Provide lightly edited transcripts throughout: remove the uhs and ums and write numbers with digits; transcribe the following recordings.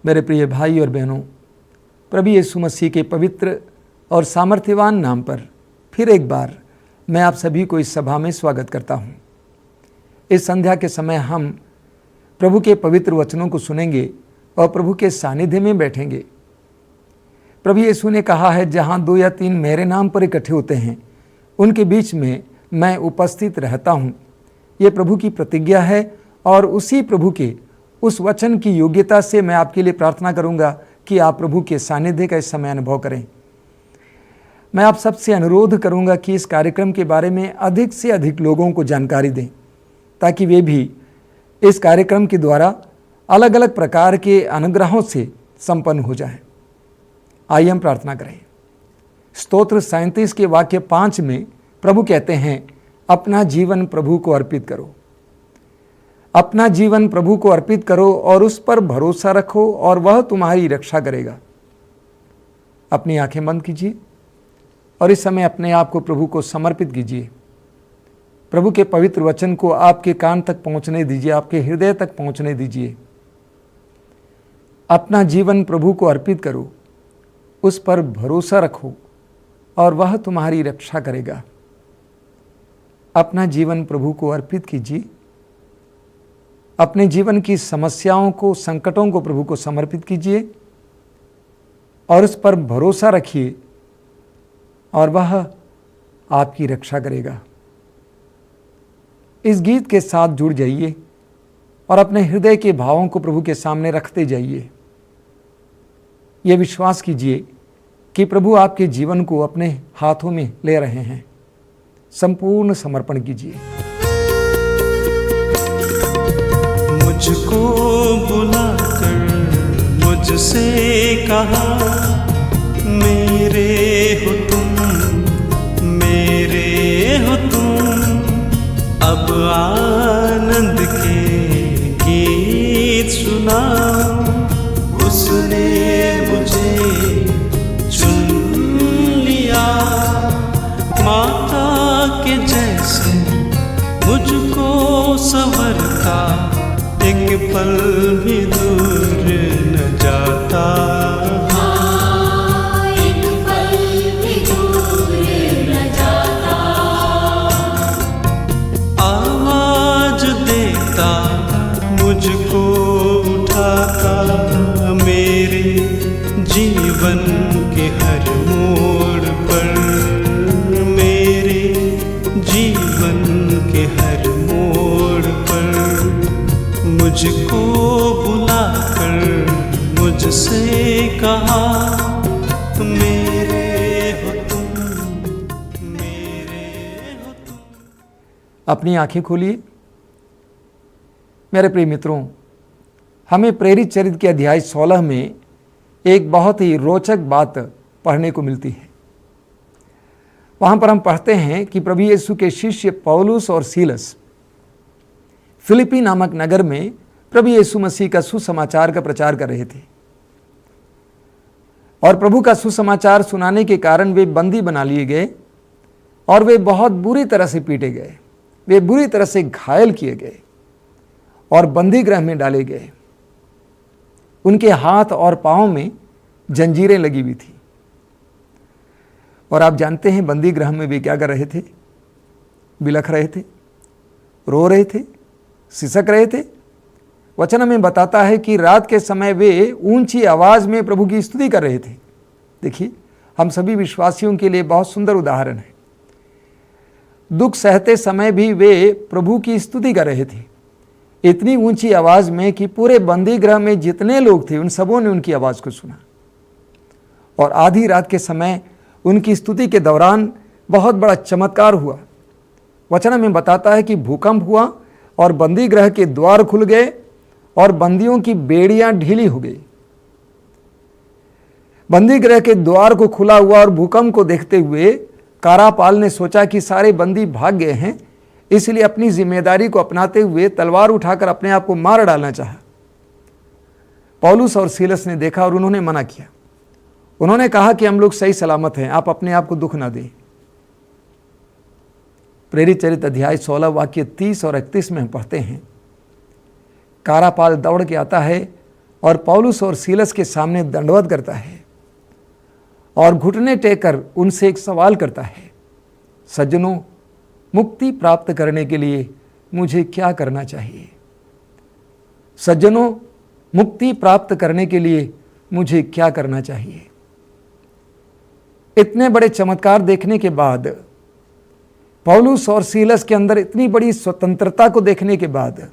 मेरे प्रिय भाई और बहनों, प्रभु यीशु मसीह के पवित्र और सामर्थ्यवान नाम पर फिर एक बार मैं आप सभी को इस सभा में स्वागत करता हूँ। इस संध्या के समय हम प्रभु के पवित्र वचनों को सुनेंगे और प्रभु के सानिध्य में बैठेंगे। प्रभु यीशु ने कहा है, जहाँ 2 या 3 मेरे नाम पर इकट्ठे होते हैं उनके बीच में मैं उपस्थित रहता हूँ। ये प्रभु की प्रतिज्ञा है और उसी प्रभु के उस वचन की योग्यता से मैं आपके लिए प्रार्थना करूंगा कि आप प्रभु के सानिध्य का इस समय अनुभव करें। मैं आप सबसे अनुरोध करूंगा कि इस कार्यक्रम के बारे में अधिक से अधिक लोगों को जानकारी दें, ताकि वे भी इस कार्यक्रम के द्वारा अलग अलग प्रकार के अनुग्रहों से संपन्न हो जाएं। आइए हम प्रार्थना करें। स्तोत्र 37 के वाक्य 5 में प्रभु कहते हैं, अपना जीवन प्रभु को अर्पित करो। अपना जीवन प्रभु को अर्पित करो और उस पर भरोसा रखो और वह तुम्हारी रक्षा करेगा। अपनी आंखें बंद कीजिए और इस समय अपने आप को प्रभु को समर्पित कीजिए। प्रभु के पवित्र वचन को आपके कान तक पहुंचने दीजिए, आपके हृदय तक पहुंचने दीजिए। अपना जीवन प्रभु को अर्पित करो, उस पर भरोसा रखो और वह तुम्हारी रक्षा करेगा। अपना जीवन प्रभु को अर्पित कीजिए। अपने जीवन की समस्याओं को, संकटों को प्रभु को समर्पित कीजिए और उस पर भरोसा रखिए और वह आपकी रक्षा करेगा। इस गीत के साथ जुड़ जाइए और अपने हृदय के भावों को प्रभु के सामने रखते जाइए। यह विश्वास कीजिए कि प्रभु आपके जीवन को अपने हाथों में ले रहे हैं। संपूर्ण समर्पण कीजिए। मुझको बुलाकर मुझसे कहा, मेरे हो तुम, मेरे हो तुम। अब आनंद के गीत सुनाओ। उसने मुझे चुन लिया, माता के जैसे मुझको संवरता, एक पल भी दूर न जाता। हाँ, एक पल भी दूर न जाता। आवाज देता, मुझको उठाता, मेरे जीवन के हर मोड़ पर, मेरे जीवन के हर मोड़ पर मुझको बुलाकर मुझसे कहा, मेरे हो तुम, मेरे हो तुम। अपनी आंखें खोलिए। मेरे प्रिय मित्रों, हमें प्रेरित चरित्र के अध्याय 16 में एक बहुत ही रोचक बात पढ़ने को मिलती है। वहां पर हम पढ़ते हैं कि प्रभु यीशु के शिष्य पौलुस और सीलस फिलिप्पी नामक नगर में प्रभु यीशु मसीह का सुसमाचार का प्रचार कर रहे थे और प्रभु का सुसमाचार सुनाने के कारण वे बंदी बना लिए गए और वे बहुत बुरी तरह से पीटे गए। वे बुरी तरह से घायल किए गए और बंदी गृह में डाले गए। उनके हाथ और पांव में जंजीरें लगी हुई थी। और आप जानते हैं बंदी गृह में वे क्या कर रहे थे? बिलख रहे थे, रो रहे थे, सिसक रहे थे। वचन हमें बताता है कि रात के समय वे ऊंची आवाज में प्रभु की स्तुति कर रहे थे। देखिए, हम सभी विश्वासियों के लिए बहुत सुंदर उदाहरण है। दुख सहते समय भी वे प्रभु की स्तुति कर रहे थे, इतनी ऊंची आवाज में कि पूरे बंदी गृह में जितने लोग थे उन सबों ने उनकी आवाज को सुना। और आधी रात के समय उनकी स्तुति के दौरान बहुत बड़ा चमत्कार हुआ। वचन हमें बताता है कि भूकंप हुआ और बंदी गृह के द्वार खुल गए और बंदियों की बेड़ियां ढीली हो गई। बंदी गृह के द्वार को खुला हुआ और भूकंप को देखते हुए कारापाल ने सोचा कि सारे बंदी भाग गए हैं, इसलिए अपनी जिम्मेदारी को अपनाते हुए तलवार उठाकर अपने आप को मार डालना चाहा। पौलुस और सीलस ने देखा और उन्होंने मना किया। उन्होंने कहा कि हम लोग सही सलामत हैं, आप अपने आप को दुख ना दें। प्रेरित चरित्र अध्याय 16 वाक्य 30 और 31 में हम पढ़ते हैं, कारापाल दौड़ के आता है और पौलुस और सीलस के सामने दंडवत करता है और घुटने टेककर उनसे एक सवाल करता है, सज्जनों, मुक्ति प्राप्त करने के लिए मुझे क्या करना चाहिए? सज्जनों, मुक्ति प्राप्त करने के लिए मुझे क्या करना चाहिए? इतने बड़े चमत्कार देखने के बाद, पौलुस और सीलस के अंदर इतनी बड़ी स्वतंत्रता को देखने के बाद,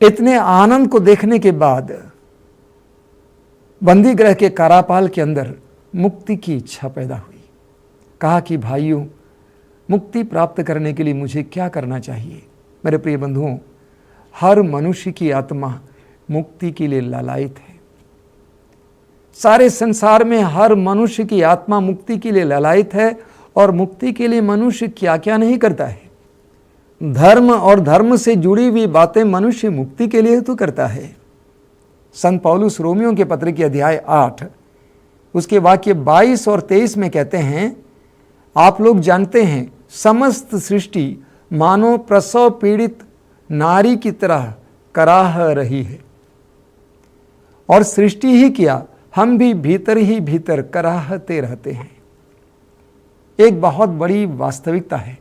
इतने आनंद को देखने के बाद, बंदी गृह के कारापाल के अंदर मुक्ति की इच्छा पैदा हुई। कहा कि भाइयों, मुक्ति प्राप्त करने के लिए मुझे क्या करना चाहिए? मेरे प्रिय बंधुओं, हर मनुष्य की आत्मा मुक्ति के लिए लालायित है। सारे संसार में हर मनुष्य की आत्मा मुक्ति के लिए लालायित है। और मुक्ति के लिए मनुष्य क्या क्या नहीं करता है। धर्म और धर्म से जुड़ी हुई बातें मनुष्य मुक्ति के लिए तो करता है। संत पौलुस रोमियों के पत्र के अध्याय 8 उसके वाक्य 22 और 23 में कहते हैं, आप लोग जानते हैं समस्त सृष्टि मानो प्रसव पीड़ित नारी की तरह कराह रही है, और सृष्टि ही क्या, हम भी भीतर ही भीतर कराहते रहते हैं। एक बहुत बड़ी वास्तविकता है,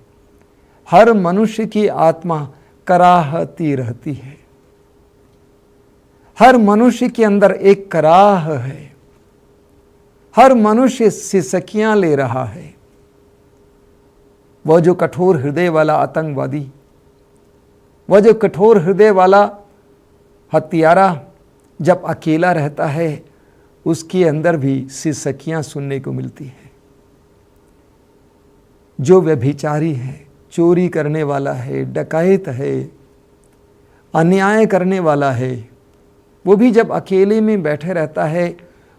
हर मनुष्य की आत्मा कराहती रहती है। हर मनुष्य के अंदर एक कराह है। हर मनुष्य सिसकियां ले रहा है। वह जो कठोर हृदय वाला आतंकवादी, वह जो कठोर हृदय वाला हत्यारा जब अकेला रहता है, उसके अंदर भी सिसकियां सुनने को मिलती है। जो व्यभिचारी है, चोरी करने वाला है, डकैत है, अन्याय करने वाला है, वो भी जब अकेले में बैठे रहता है,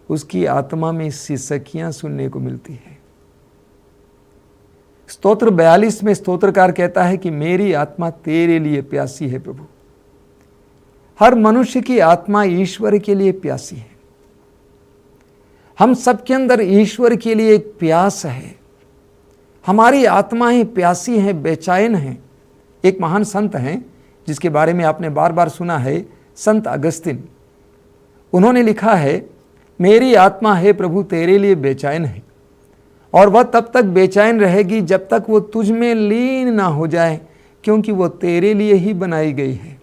उसकी आत्मा में सिसकियां सुनने को मिलती है। स्तोत्र 42 में स्तोत्रकार कहता है कि मेरी आत्मा तेरे लिए प्यासी है प्रभु। हर मनुष्य की आत्मा ईश्वर के लिए प्यासी है। हम सबके अंदर ईश्वर के लिए एक प्यास है। हमारी आत्माएं प्यासी हैं, बेचैन हैं। एक महान संत हैं जिसके बारे में आपने बार बार सुना है, संत अगस्तिन। उन्होंने लिखा है, मेरी आत्मा है प्रभु तेरे लिए बेचैन है, और वह तब तक बेचैन रहेगी जब तक वो तुझ में लीन ना हो जाए, क्योंकि वो तेरे लिए ही बनाई गई है।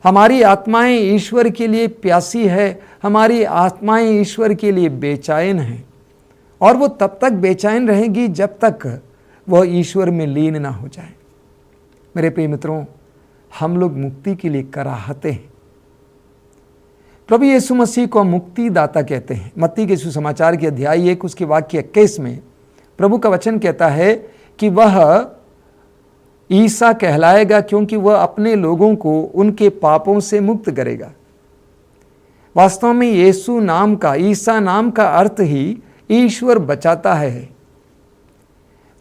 हमारी आत्माएं ईश्वर के लिए प्यासी है, हमारी आत्माएं ईश्वर के लिए बेचैन हैं, और वो तब तक बेचैन रहेगी जब तक वह ईश्वर में लीन ना हो जाए। मेरे प्रिय मित्रों, हम लोग मुक्ति के लिए कराहते हैं। प्रभु यीशु मसीह को मुक्ति दाता कहते हैं। मत्ती के सुसमाचार के अध्याय 1 उसके वाक्य 21 में प्रभु का वचन कहता है कि वह ईसा कहलाएगा, क्योंकि वह अपने लोगों को उनके पापों से मुक्त करेगा। वास्तव में यीशु नाम का, ईसा नाम का अर्थ ही ईश्वर बचाता है।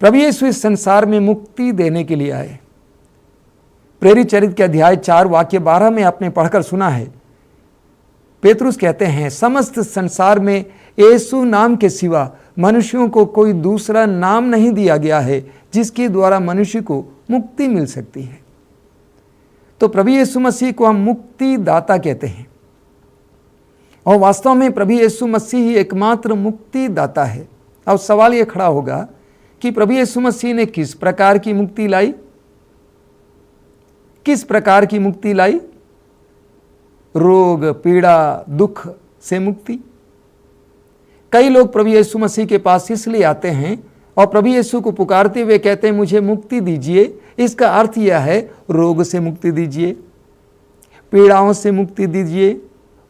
प्रभु यीशु इस संसार में मुक्ति देने के लिए आए। प्रेरित चरित्र के अध्याय 4 वाक्य 12 में आपने पढ़कर सुना है, पेतरुस कहते हैं, समस्त संसार में यीशु नाम के सिवा मनुष्यों को कोई दूसरा नाम नहीं दिया गया है जिसके द्वारा मनुष्य को मुक्ति मिल सकती है। तो प्रभु यीशु मसीह को हम मुक्ति दाता कहते हैं, और वास्तव में प्रभु यीशु मसीह ही एकमात्र मुक्ति दाता है। अब सवाल यह खड़ा होगा कि प्रभु यीशु मसीह ने किस प्रकार की मुक्ति लाई? किस प्रकार की मुक्ति लाई? रोग, पीड़ा, दुख से मुक्ति। कई लोग प्रभु यीशु मसीह के पास इसलिए आते हैं और प्रभु यीशु को पुकारते हुए कहते हैं, मुझे मुक्ति दीजिए। इसका अर्थ यह है, रोग से मुक्ति दीजिए, पीड़ाओं से मुक्ति दीजिए,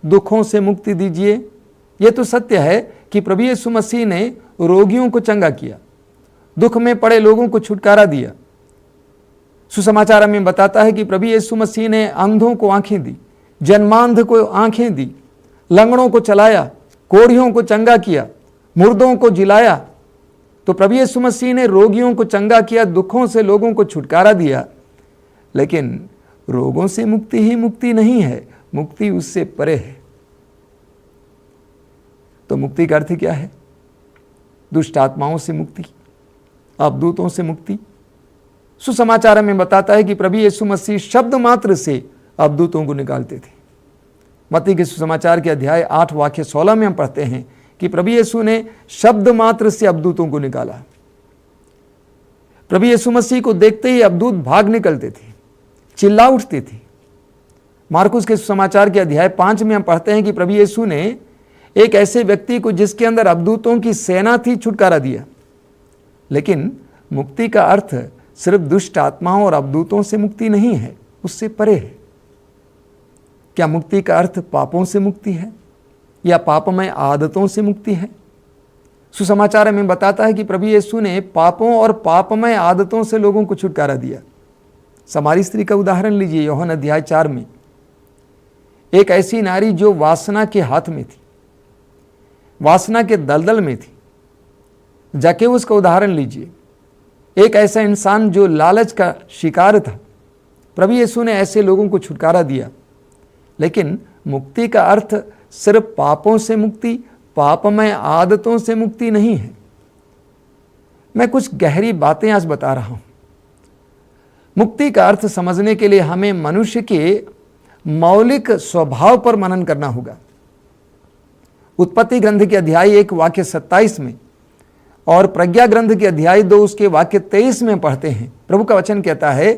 दुखों से मुक्ति दीजिए। यह तो सत्य है कि प्रभु यीशु मसीह ने रोगियों को चंगा किया, दुख में पड़े लोगों को छुटकारा दिया। सुसमाचार में बताता है कि प्रभु यीशु मसीह ने अंधों को आंखें दी, जन्मांध को आंखें दी, लंगड़ों को चलाया, कोढ़ियों को चंगा किया, मुर्दों को जिलाया। तो प्रभु यीशु मसीह ने रोगियों को चंगा किया, दुखों से लोगों को छुटकारा दिया। लेकिन रोगों से मुक्ति ही मुक्ति नहीं है, मुक्ति उससे परे है। तो मुक्ति का अर्थ क्या है? दुष्ट आत्माओं से मुक्ति, अवदूतों से मुक्ति। सुसमाचार में बताता है कि प्रभु यीशु मसीह शब्द मात्र से अवदूतों को निकालते थे। मत्ती के सुसमाचार के अध्याय 8 वाक्य 16 में हम पढ़ते हैं कि प्रभु यीशु ने शब्द मात्र से अबदूतों को निकाला। प्रभु यीशु मसीह को देखते ही अबदूत भाग निकलते थे, चिल्ला उठती थी। मार्कुस के सुसमाचार के अध्याय 5 में हम पढ़ते हैं कि प्रभु यीशु ने एक ऐसे व्यक्ति को जिसके अंदर अबदूतों की सेना थी छुटकारा दिया। लेकिन मुक्ति का अर्थ सिर्फ दुष्ट आत्माओं और अबदूतों से मुक्ति नहीं है, उससे परे है। क्या मुक्ति का अर्थ पापों से मुक्ति है या पापमय आदतों से मुक्ति है? सुसमाचार हमें बताता है कि प्रभु यीशु ने पापों और पापमय आदतों से लोगों को छुटकारा दिया। समारी स्त्री का उदाहरण लीजिए, यूहन्ना अध्याय 4 में एक ऐसी नारी जो वासना के हाथ में थी, वासना के दलदल में थी। जक्केउस का उदाहरण लीजिए, एक ऐसा इंसान जो लालच का शिकार था। प्रभु यीशु ने ऐसे लोगों को छुटकारा दिया। लेकिन मुक्ति का अर्थ सिर्फ पापों से मुक्ति, पापमय आदतों से मुक्ति नहीं है। मैं कुछ गहरी बातें आज बता रहा हूं। मुक्ति का अर्थ समझने के लिए हमें मनुष्य के मौलिक स्वभाव पर मनन करना होगा। उत्पत्ति ग्रंथ के अध्याय 1 वाक्य 27 में और प्रज्ञा ग्रंथ के अध्याय 2 उसके वाक्य 23 में पढ़ते हैं। प्रभु का वचन कहता है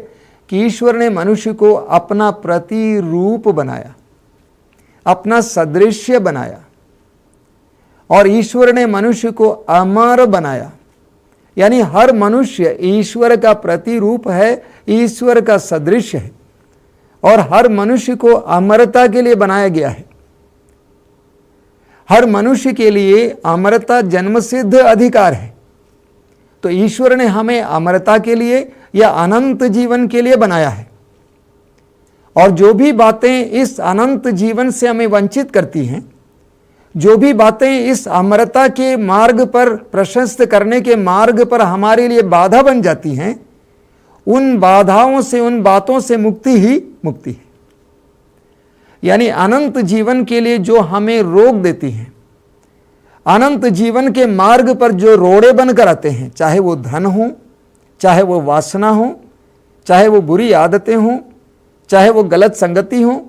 कि ईश्वर ने मनुष्य को अपना प्रतिरूप बनाया, अपना सदृश्य बनाया, और ईश्वर ने मनुष्य को अमर बनाया। यानी हर मनुष्य ईश्वर का प्रतिरूप है, ईश्वर का सदृश्य है, और हर मनुष्य को अमरता के लिए बनाया गया है। हर मनुष्य के लिए अमरता जन्मसिद्ध अधिकार है। तो ईश्वर ने हमें अमरता के लिए या अनंत जीवन के लिए बनाया है। और जो भी बातें इस अनंत जीवन से हमें वंचित करती हैं, जो भी बातें इस अमरता के मार्ग पर, प्रशस्त करने के मार्ग पर हमारे लिए बाधा बन जाती हैं, उन बाधाओं से, उन बातों से मुक्ति ही मुक्ति है। यानी अनंत जीवन के लिए जो हमें रोक देती हैं, अनंत जीवन के मार्ग पर जो रोड़े बनकर आते हैं, चाहे वो धन हो, चाहे वो वासना हो, चाहे वो बुरी आदतें हों, चाहे वो गलत संगति हो,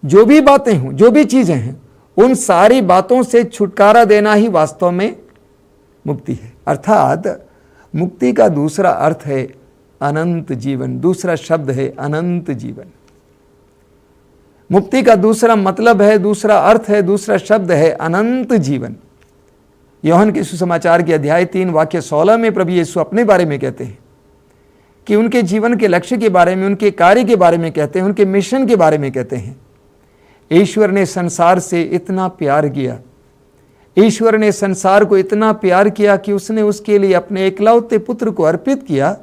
जो भी बातें हों, जो भी चीजें हैं, उन सारी बातों से छुटकारा देना ही वास्तव में मुक्ति है। अर्थात मुक्ति का दूसरा अर्थ है अनंत जीवन। दूसरा शब्द है अनंत जीवन। मुक्ति का दूसरा मतलब है, दूसरा अर्थ है, दूसरा शब्द है अनंत जीवन। यूहन्ना के सुसमाचार के अध्याय 3 वाक्य 16 में प्रभु यीशु अपने बारे में कहते हैं कि उनके जीवन के लक्ष्य के बारे में, उनके कार्य के बारे में कहते हैं, उनके मिशन के बारे में कहते हैं। ईश्वर ने संसार से इतना प्यार किया, ईश्वर ने संसार को इतना प्यार किया कि उसने उसके लिए अपने एकलौते पुत्र को अर्पित किया,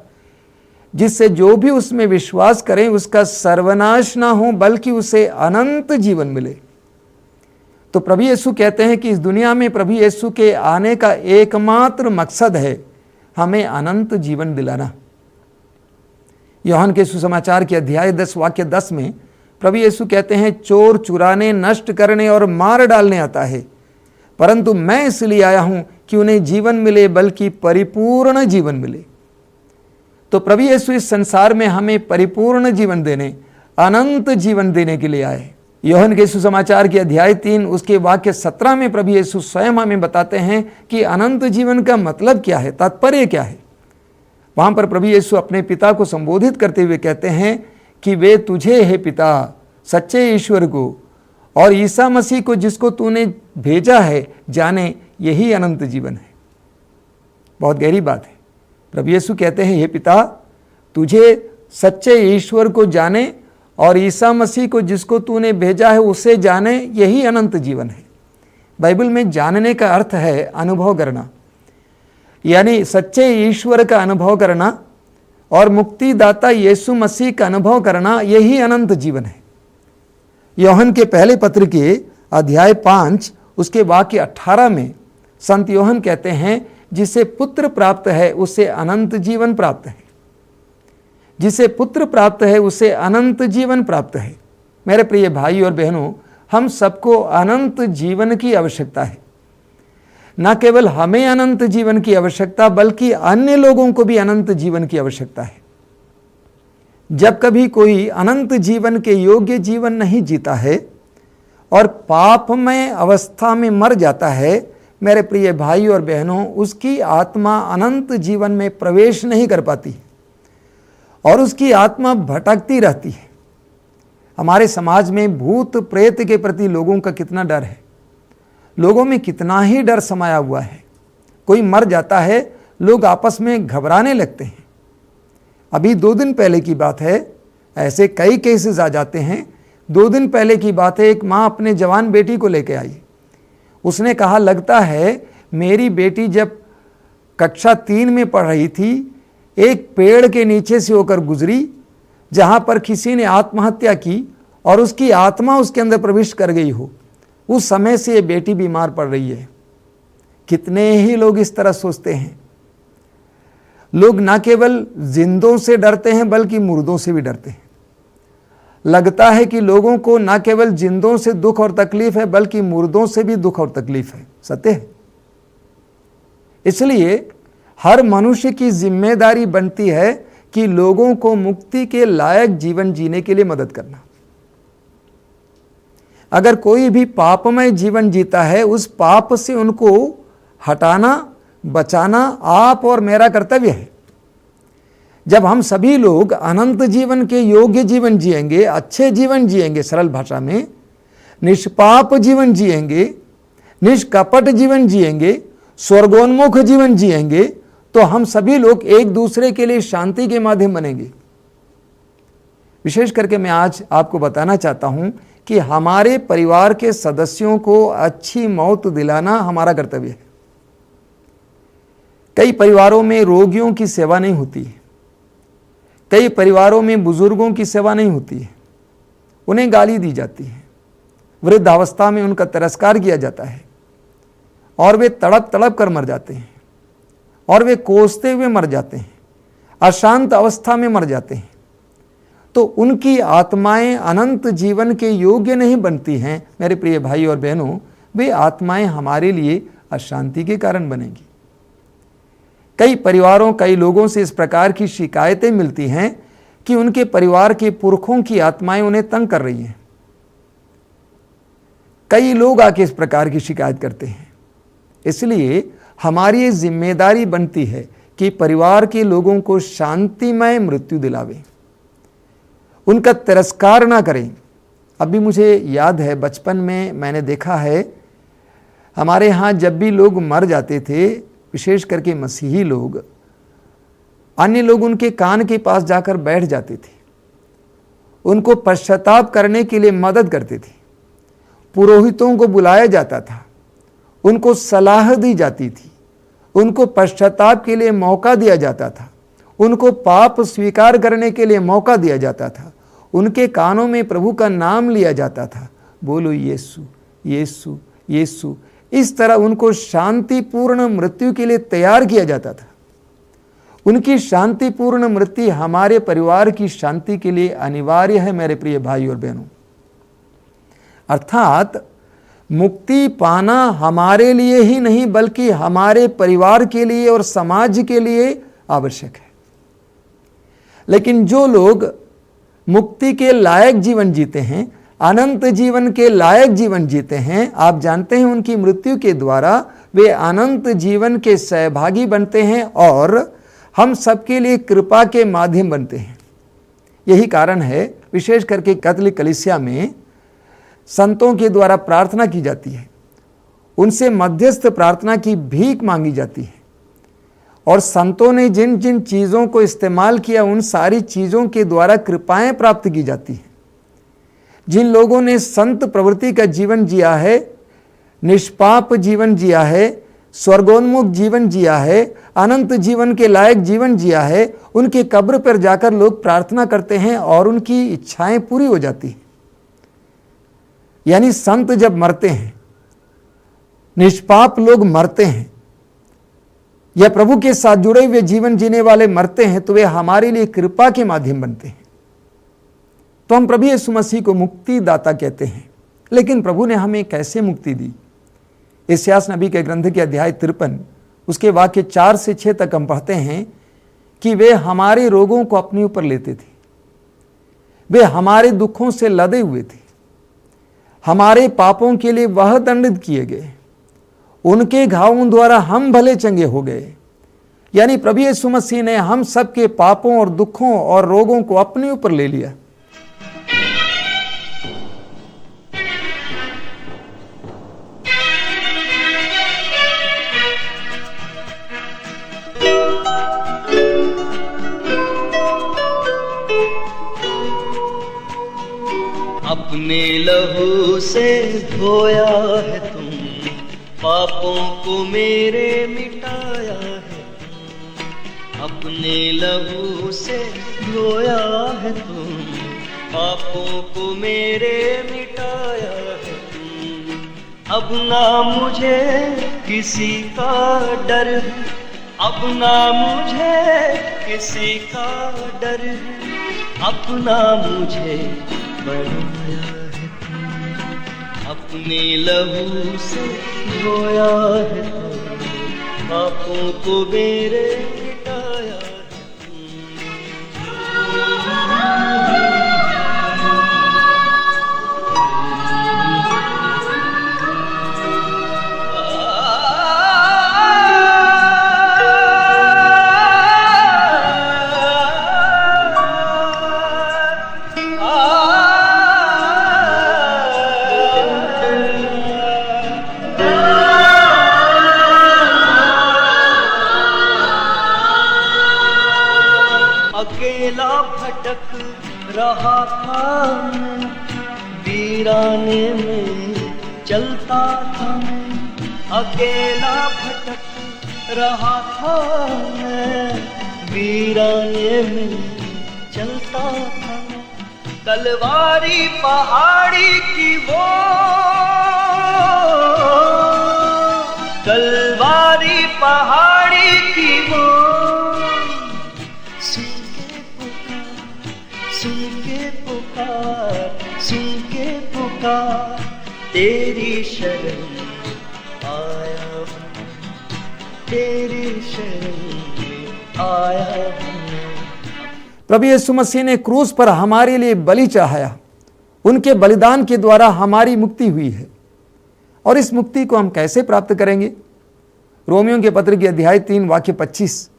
जिससे जो भी उसमें विश्वास करें उसका सर्वनाश ना हो बल्कि उसे अनंत जीवन मिले। तो प्रभु यीशु कहते हैं कि इस दुनिया में प्रभु यीशु के आने का एकमात्र मकसद है हमें अनंत जीवन दिलाना। यूहन्ना के सुसमाचार के अध्याय 10 वाक्य 10 में प्रभु यीशु कहते हैं, चोर चुराने, नष्ट करने और मार डालने आता है, परंतु मैं इसलिए आया हूं कि उन्हें जीवन मिले, बल्कि परिपूर्ण जीवन मिले। तो प्रभु यीशु इस संसार में हमें परिपूर्ण जीवन देने, अनंत जीवन देने के लिए आए। यूहन्ना के सुसमाचार के अध्याय 3 उसके वाक्य 17 में प्रभु यीशु स्वयं हमें बताते हैं कि अनंत जीवन का मतलब क्या है, तात्पर्य क्या है। वहां पर प्रभु यीशु अपने पिता को संबोधित करते हुए कहते हैं कि वे तुझे हे पिता, सच्चे ईश्वर को और ईसा मसीह को जिसको तूने भेजा है जाने, यही अनंत जीवन है। बहुत गहरी बात है। प्रभु यीशु कहते हैं, हे पिता, तुझे सच्चे ईश्वर को जाने और ईसा मसीह को जिसको तूने भेजा है उसे जाने, यही अनंत जीवन है। बाइबल में जानने का अर्थ है अनुभव करना, यानी सच्चे ईश्वर का अनुभव करना और मुक्तिदाता यीशु मसीह का अनुभव करना, यही अनंत जीवन है। यूहन्ना के पहले पत्र के अध्याय 5 उसके वाक्य 18 में संत यूहन्ना कहते हैं, जिसे पुत्र प्राप्त है उसे अनंत जीवन प्राप्त है। जिसे पुत्र प्राप्त है उसे अनंत जीवन प्राप्त है। मेरे प्रिय भाई और बहनों, हम सबको अनंत जीवन की आवश्यकता है। न केवल हमें अनंत जीवन की आवश्यकता, बल्कि अन्य लोगों को भी अनंत जीवन की आवश्यकता है। जब कभी कोई अनंत जीवन के योग्य जीवन नहीं जीता है, और पापमय अवस्था में मर जाता है, मेरे प्रिय भाई और बहनों, उसकी आत्मा अनंत जीवन में प्रवेश नहीं कर पाती और उसकी आत्मा भटकती रहती है। हमारे समाज में भूत प्रेत के प्रति लोगों का कितना डर है, लोगों में कितना ही डर समाया हुआ है। कोई मर जाता है, लोग आपस में घबराने लगते हैं। अभी 2 दिन पहले की बात है, ऐसे कई केसेस आ जाते हैं। 2 दिन पहले की बात है, एक माँ अपने जवान बेटी को लेकर आई। उसने कहा, लगता है मेरी बेटी जब कक्षा 3 में पढ़ रही थी, एक पेड़ के नीचे से होकर गुजरी जहाँ पर किसी ने आत्महत्या की और उसकी आत्मा उसके अंदर प्रविष्ट कर गई हो। उस समय से ये बेटी बीमार पड़ रही है। कितने ही लोग इस तरह सोचते हैं। लोग न केवल जिंदों से डरते हैं बल्कि मुर्दों से भी डरते हैं। लगता है कि लोगों को न केवल जिंदों से दुख और तकलीफ है बल्कि मुर्दों से भी दुख और तकलीफ है। सत्य है। इसलिए हर मनुष्य की जिम्मेदारी बनती है कि लोगों को मुक्ति के लायक जीवन जीने के लिए मदद करना। अगर कोई भी पापमय जीवन जीता है, उस पाप से उनको हटाना, बचाना आप और मेरा कर्तव्य है। जब हम सभी लोग अनंत जीवन के योग्य जीवन जिएंगे, अच्छे जीवन जिएंगे, सरल भाषा में निष्पाप जीवन जिएंगे, निष्कपट जीवन जिएंगे, स्वर्गोन्मुख जीवन जिएंगे, तो हम सभी लोग एक दूसरे के लिए शांति के माध्यम बनेंगे। विशेष करके मैं आज आपको बताना चाहता हूं कि हमारे परिवार के सदस्यों को अच्छी मौत दिलाना हमारा कर्तव्य है। कई परिवारों में रोगियों की सेवा नहीं होती है, कई परिवारों में बुजुर्गों की सेवा नहीं होती है, उन्हें गाली दी जाती है, वृद्धावस्था में उनका तिरस्कार किया जाता है और वे तड़प तड़प कर मर जाते हैं और वे कोसते हुए मर जाते हैं, अशांत अवस्था में मर जाते हैं। तो उनकी आत्माएं अनंत जीवन के योग्य नहीं बनती हैं। मेरे प्रिय भाई और बहनों, वे आत्माएं हमारे लिए अशांति के कारण बनेंगी। कई परिवारों, कई लोगों से इस प्रकार की शिकायतें मिलती हैं कि उनके परिवार के पुरखों की आत्माएं उन्हें तंग कर रही हैं। कई लोग आके इस प्रकार की शिकायत करते हैं। इसलिए हमारी जिम्मेदारी बनती है कि परिवार के लोगों को शांतिमय मृत्यु दिलावें, उनका तिरस्कार ना करें। अभी मुझे याद है, बचपन में मैंने देखा है, हमारे यहाँ जब भी लोग मर जाते थे, विशेष करके मसीही लोग, अन्य लोग उनके कान के पास जाकर बैठ जाते थे, उनको पश्चाताप करने के लिए मदद करते थे। पुरोहितों को बुलाया जाता था, उनको सलाह दी जाती थी, उनको पश्चाताप के लिए मौका दिया जाता था, उनको पाप स्वीकार करने के लिए मौका दिया जाता था, उनके कानों में प्रभु का नाम लिया जाता था, बोलो यीशु यीशु यीशु। इस तरह उनको शांतिपूर्ण मृत्यु के लिए तैयार किया जाता था। उनकी शांतिपूर्ण मृत्यु हमारे परिवार की शांति के लिए अनिवार्य है। मेरे प्रिय भाई और बहनों, अर्थात मुक्ति पाना हमारे लिए ही नहीं बल्कि हमारे परिवार के लिए और समाज के लिए आवश्यक है। लेकिन जो लोग मुक्ति के लायक जीवन जीते हैं, अनंत जीवन के लायक जीवन जीते हैं, आप जानते हैं उनकी मृत्यु के द्वारा वे अनंत जीवन के सहभागी बनते हैं और हम सबके लिए कृपा के माध्यम बनते हैं। यही कारण है विशेष करके कैथोलिक कलीसिया में संतों के द्वारा प्रार्थना की जाती है, उनसे मध्यस्थ प्रार्थना की भीख मांगी जाती है और संतों ने जिन जिन चीज़ों को इस्तेमाल किया उन सारी चीज़ों के द्वारा कृपाएं प्राप्त की जाती हैं। जिन लोगों ने संत प्रवृत्ति का जीवन जिया है, निष्पाप जीवन जिया है, स्वर्गोन्मुख जीवन जिया है, अनंत जीवन के लायक जीवन जिया है, उनके कब्र पर जाकर लोग प्रार्थना करते हैं और उनकी इच्छाएं पूरी हो जाती हैं। यानी संत जब मरते हैं, निष्पाप लोग मरते हैं या प्रभु के साथ जुड़े हुए जीवन जीने वाले मरते हैं, तो वे हमारे लिए कृपा के माध्यम बनते हैं। तो हम प्रभु यीशु मसीह को मुक्तिदाता कहते हैं। लेकिन प्रभु ने हमें कैसे मुक्ति दी? यशायाह नबी के ग्रंथ के अध्याय 53 उसके वाक्य 4 से 6 तक हम पढ़ते हैं कि वे हमारे रोगों को अपने ऊपर लेते थे, वे हमारे दुखों से लदे हुए थे, हमारे पापों के लिए वह दंडित किए गए, उनके घावों द्वारा हम भले चंगे हो गए। यानी प्रभु यीशु मसीह ने हम सबके पापों और दुखों और रोगों को अपने ऊपर ले लिया। अपने लहू से धोया है तुम, पापों को मेरे मिटाया है तुम। अपने लहू से धोया है तुम, पापों को मेरे मिटाया है तुम। अब ना मुझे किसी का डर है, अब ना मुझे किसी का डर है। अपना मुझे बनाया है तुम, अपने लहू से धोया है तुम, पापों को मेरे मिटाया है अकेला भटक रहा था मैं, वीराने में चलता था मैं। अकेला भटक रहा था मैं, वीराने में चलता था मैं। तलवारी पहाड़ी की वो, तलवारी पहाड़ी की वो, सुन के पुकार तेरी शरण आया हूँ, तेरी शरण में आया हूँ। प्रभु यीशु मसीह ने क्रूस पर हमारे लिए बलि चढ़ाया। उनके बलिदान के द्वारा हमारी मुक्ति हुई है। और इस मुक्ति को हम कैसे प्राप्त करेंगे? रोमियों के पत्र की अध्याय 3 वाक्य 25,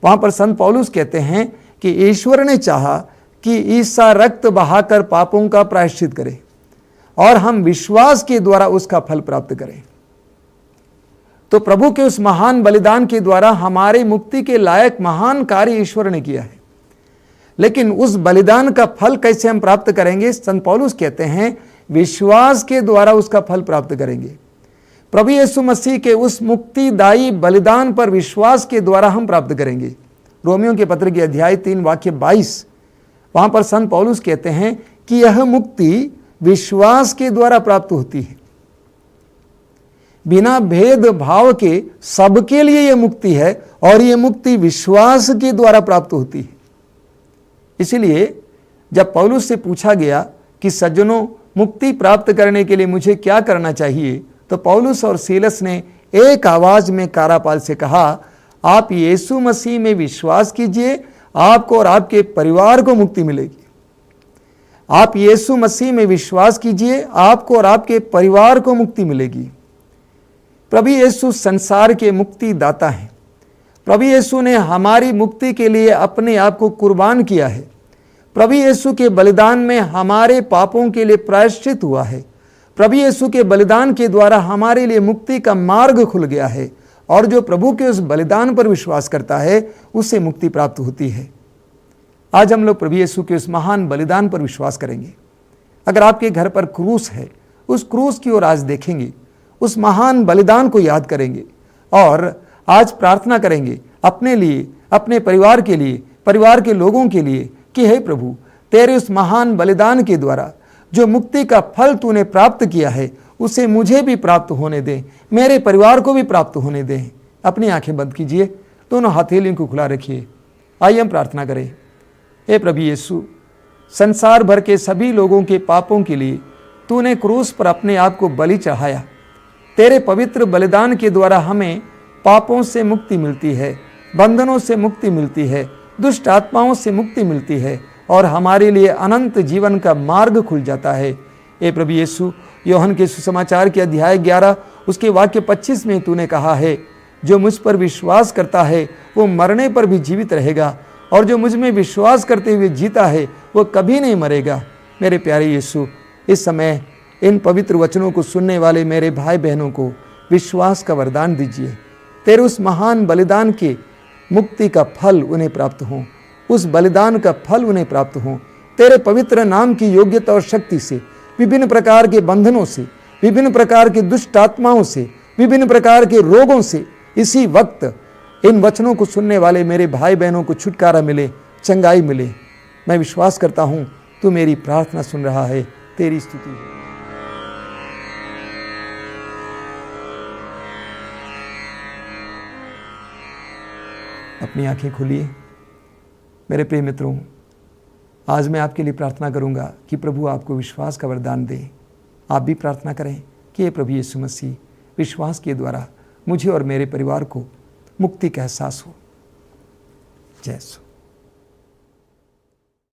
वहां पर संत पौलुस कहते हैं कि ईश्वर ने चाहा कि ईसा रक्त बहाकर पापों का प्रायश्चित करे और हम विश्वास के द्वारा उसका फल प्राप्त करें। तो प्रभु के उस महान बलिदान के द्वारा हमारे मुक्ति के लायक महान कार्य ईश्वर ने किया है। लेकिन उस बलिदान का फल कैसे हम प्राप्त करेंगे? संत पौलुस कहते हैं विश्वास के द्वारा उसका फल प्राप्त करेंगे। प्रभु यीशु मसीह के उस मुक्तिदायी बलिदान पर विश्वास के द्वारा हम प्राप्त करेंगे। रोमियों के पत्र की अध्याय 3 वाक्य 22, वहां पर संत पौलुस कहते हैं कि यह मुक्ति विश्वास के द्वारा प्राप्त होती है। बिना भेद भाव के सबके लिए यह मुक्ति है और यह मुक्ति विश्वास के द्वारा प्राप्त होती है। इसीलिए जब पौलुस से पूछा गया कि सज्जनों, मुक्ति प्राप्त करने के लिए मुझे क्या करना चाहिए, तो पौलुस और सीलस ने एक आवाज में कारापाल से कहा, आप यीशु मसीह में विश्वास कीजिए, आपको और आपके परिवार को मुक्ति मिलेगी। आप यीशु मसीह में विश्वास कीजिए, आपको और आपके परिवार को मुक्ति मिलेगी। प्रभु यीशु संसार के मुक्ति दाता हैं। प्रभु यीशु ने हमारी मुक्ति के लिए अपने आप को कुर्बान किया है। प्रभु यीशु के बलिदान में हमारे पापों के लिए प्रायश्चित हुआ है। प्रभु यीशु के बलिदान के द्वारा हमारे लिए मुक्ति का मार्ग खुल गया है और जो प्रभु के उस बलिदान पर विश्वास करता है उससे मुक्ति प्राप्त होती है। आज हम लोग प्रभु यीशु के उस महान बलिदान पर विश्वास करेंगे। अगर आपके घर पर क्रूस है, उस क्रूस की ओर आज देखेंगे, उस महान बलिदान को याद करेंगे और आज प्रार्थना करेंगे अपने लिए, अपने परिवार के लिए, परिवार के लोगों के लिए कि हे प्रभु, तेरे उस महान बलिदान के द्वारा जो मुक्ति का फल तूने प्राप्त किया है उसे मुझे भी प्राप्त होने दें, मेरे परिवार को भी प्राप्त होने दें। अपनी आंखें बंद कीजिए, दोनों हथेलियों को खुला रखिए। आइए हम प्रार्थना करें। हे प्रभु यीशु, संसार भर के सभी लोगों के पापों के लिए तूने क्रूस पर अपने आप को बलि चढ़ाया। तेरे पवित्र बलिदान के द्वारा हमें पापों से मुक्ति मिलती है, बंधनों से मुक्ति मिलती है, दुष्ट आत्माओं से मुक्ति मिलती है और हमारे लिए अनंत जीवन का मार्ग खुल जाता है। हे प्रभु यीशु, यूहन्ना के सुसमाचार के अध्याय 11 उसके वाक्य 25 में तूने कहा है, जो मुझ पर विश्वास करता है वो मरने पर भी जीवित रहेगा, और जो मुझ में विश्वास करते हुए जीता है वो कभी नहीं मरेगा। मेरे प्यारे यीशु, इस समय इन पवित्र वचनों को सुनने वाले मेरे भाई बहनों को विश्वास का वरदान दीजिए। तेरे उस महान बलिदान के मुक्ति का फल उन्हें प्राप्त हो, उस बलिदान का फल उन्हें प्राप्त हो। तेरे पवित्र नाम की योग्यता और शक्ति से विभिन्न प्रकार के बंधनों से, विभिन्न प्रकार के दुष्ट आत्माओं से, विभिन्न प्रकार के रोगों से इसी वक्त इन वचनों को सुनने वाले मेरे भाई बहनों को छुटकारा मिले, चंगाई मिले। मैं विश्वास करता हूँ तू मेरी प्रार्थना सुन रहा है। तेरी स्तुति हो। अपनी आंखें खोलिए। मेरे प्रिय मित्रों, आज मैं आपके लिए प्रार्थना करूंगा कि प्रभु आपको विश्वास का वरदान दे। आप भी प्रार्थना करें कि हे प्रभु यीशु मसीह, विश्वास के द्वारा मुझे और मेरे परिवार को मुक्ति का एहसास हो। जय यीशु।